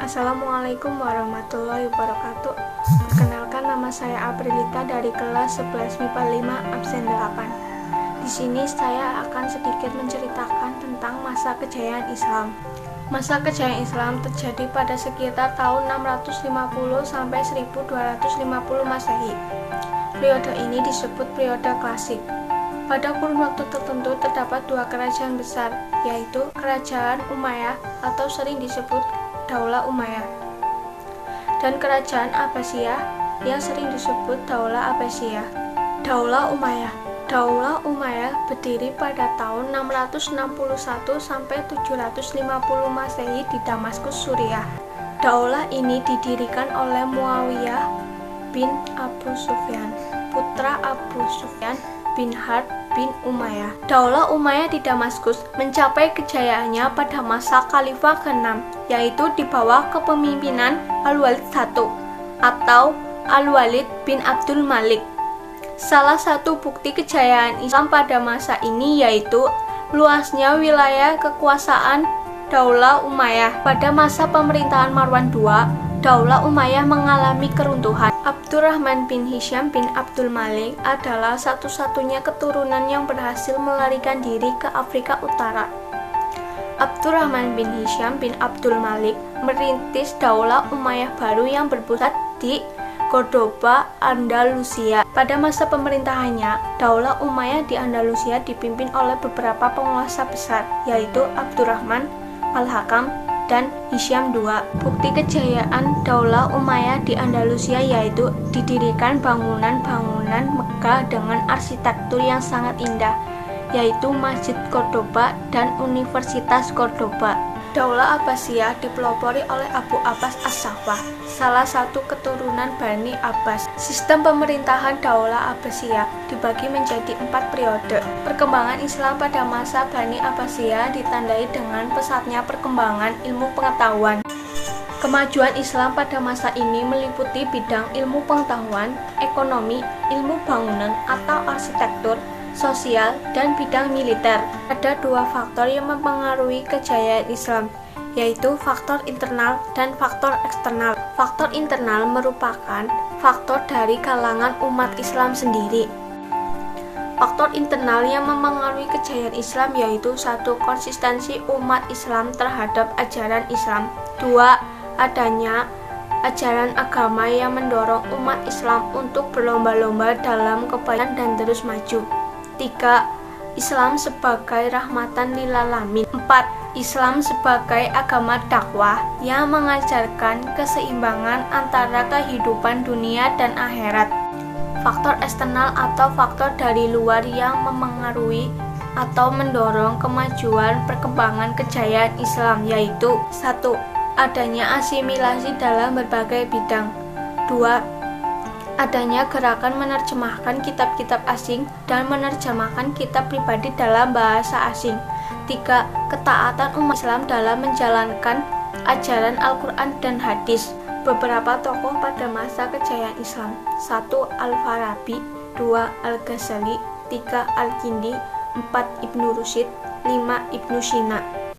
Assalamualaikum warahmatullahi wabarakatuh. Perkenalkan, nama saya Aprilita dari kelas 11 MIPA 5 absen 8. Di sini saya akan sedikit menceritakan tentang masa kejayaan Islam. Masa kejayaan Islam terjadi pada sekitar tahun 650 sampai 1250 Masehi. Periode ini disebut periode klasik. Pada kurun waktu tertentu terdapat dua kerajaan besar, yaitu Kerajaan Umayyah atau sering disebut Daulah Umayyah dan Kerajaan Abbasiyah yang sering disebut Daulah Abbasiyah. Daulah Umayyah berdiri pada tahun 661 sampai 750 Masehi di Damaskus, Suriah. Daulah ini didirikan oleh Muawiyah bin Abu Sufyan, putra Abu Sufyan bin Harb bin Umayyah. Daulah Umayyah di Damaskus mencapai kejayaannya pada masa Khalifah ke-6, yaitu di bawah kepemimpinan Al-Walid I atau Al-Walid bin Abdul Malik. Salah satu bukti kejayaan Islam pada masa ini yaitu luasnya wilayah kekuasaan Daulah Umayyah. Pada masa pemerintahan Marwan II, Daulah Umayyah mengalami keruntuhan. Abdurrahman bin Hisham bin Abdul Malik adalah satu-satunya keturunan yang berhasil melarikan diri ke Afrika Utara. Abdurrahman bin Hisham bin Abdul Malik merintis Daulah Umayyah baru yang berpusat di Cordoba, Andalusia. Pada masa pemerintahannya, Daulah Umayyah di Andalusia dipimpin oleh beberapa penguasa besar, yaitu Abdurrahman, Al-Hakam, dan Hisham II. Bukti kejayaan Daulah Umayyah di Andalusia yaitu didirikan bangunan-bangunan megah dengan arsitektur yang sangat indah, yaitu Masjid Cordoba dan Universitas Cordoba. Daulah Abbasiyah dipelopori oleh Abu Abbas As-Saffah, salah satu keturunan Bani Abbas. Sistem pemerintahan Daulah Abbasiyah dibagi menjadi 4 periode. Perkembangan Islam pada masa Bani Abbasiyah ditandai dengan pesatnya perkembangan ilmu pengetahuan. Kemajuan Islam pada masa ini meliputi bidang ilmu pengetahuan, ekonomi, ilmu bangunan atau arsitektur, sosial, dan bidang militer. Ada dua faktor yang mempengaruhi kejayaan Islam, yaitu faktor internal dan faktor eksternal. Faktor internal merupakan faktor dari kalangan umat Islam sendiri. Faktor internal yang mempengaruhi kejayaan Islam yaitu 1. Konsistensi umat Islam terhadap ajaran Islam. 2. Adanya ajaran agama yang mendorong umat Islam untuk berlomba-lomba dalam kebaikan dan terus maju. 3. Islam sebagai rahmatan lil alamin. 4. Islam sebagai agama dakwah yang mengajarkan keseimbangan antara kehidupan dunia dan akhirat. Faktor eksternal atau faktor dari luar yang mempengaruhi atau mendorong kemajuan perkembangan kejayaan Islam yaitu 1. Adanya asimilasi dalam berbagai bidang. 2. Adanya gerakan menerjemahkan kitab-kitab asing dan menerjemahkan kitab pribadi dalam bahasa asing. 3. Ketaatan umat Islam dalam menjalankan ajaran Al-Quran dan hadis. Beberapa tokoh pada masa kejayaan Islam: 1. Al-Farabi, 2. Al-Ghazali, 3. Al-Kindi, 4. Ibnu Rusyid, 5. Ibnu Sina.